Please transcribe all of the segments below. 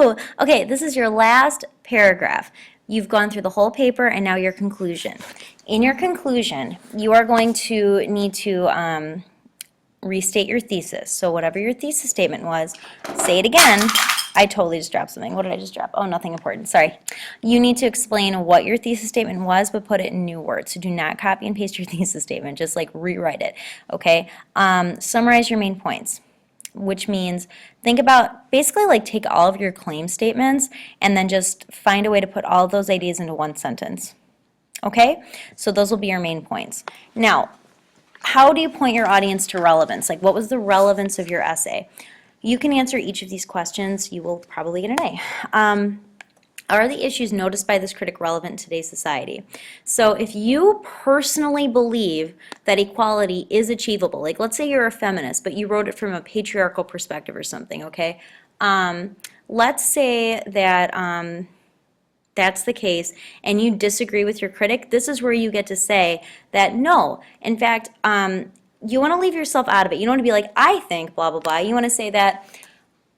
Woo! Okay, this is your last paragraph. You've gone through the whole paper and now your conclusion. In your conclusion, you are going to need to restate your thesis. So whatever your thesis statement was, say it again. I totally just dropped something. What did I just drop? Oh, nothing important. Sorry. You need to explain what your thesis statement was, but put it in new words. So do not copy and paste your thesis statement. Just like rewrite it. Okay? Summarize your main points, which means think about basically like take all of your claim statements and then just find a way to put all of those ideas into one sentence. Okay? So those will be your main points. Now, how do you point your audience to relevance? Like, what was the relevance of your essay? You can answer each of these questions. You will probably get an A. Are the issues noticed by this critic relevant in today's society? So if you personally believe that equality is achievable, like let's say you're a feminist, but you wrote it from a patriarchal perspective or something, okay? Let's say that that's the case and you disagree with your critic, this is where you get to say that no, in fact, you want to leave yourself out of it. You don't want to be like, I think, blah, blah, blah. You want to say that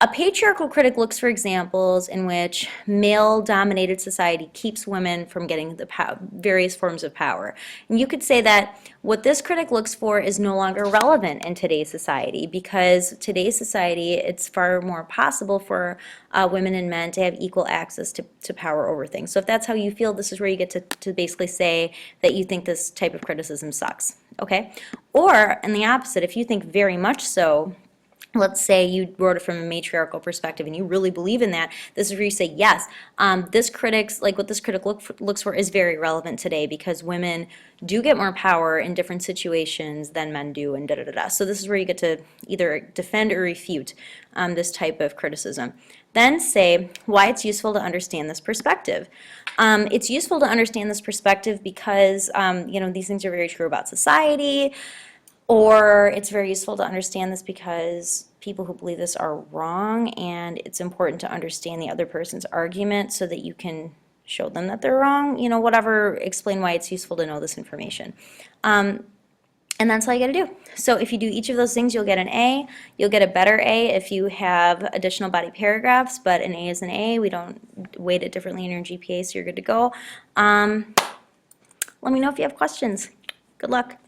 a patriarchal critic looks for examples in which male-dominated society keeps women from getting the various forms of power. And you could say that what this critic looks for is no longer relevant in today's society because today's society, it's far more possible for women and men to have equal access to power over things. So if that's how you feel, this is where you get to basically say that you think this type of criticism sucks, okay? Or, in the opposite, if you think very much so, let's say you wrote it from a matriarchal perspective and you really believe in that, this is where you say, yes, this critic's, like what this critic looks for is very relevant today because women do get more power in different situations than men do and da-da-da-da. So this is where you get to either defend or refute this type of criticism. Then say why it's useful to understand this perspective. It's useful to understand this perspective because, these things are very true about society. Or it's very useful to understand this because people who believe this are wrong, and it's important to understand the other person's argument so that you can show them that they're wrong. Whatever, explain why it's useful to know this information. And that's all you got to do. So if you do each of those things, you'll get an A. You'll get a better A if you have additional body paragraphs, but an A is an A. We don't weight it differently in your GPA, so you're good to go. Let me know if you have questions. Good luck.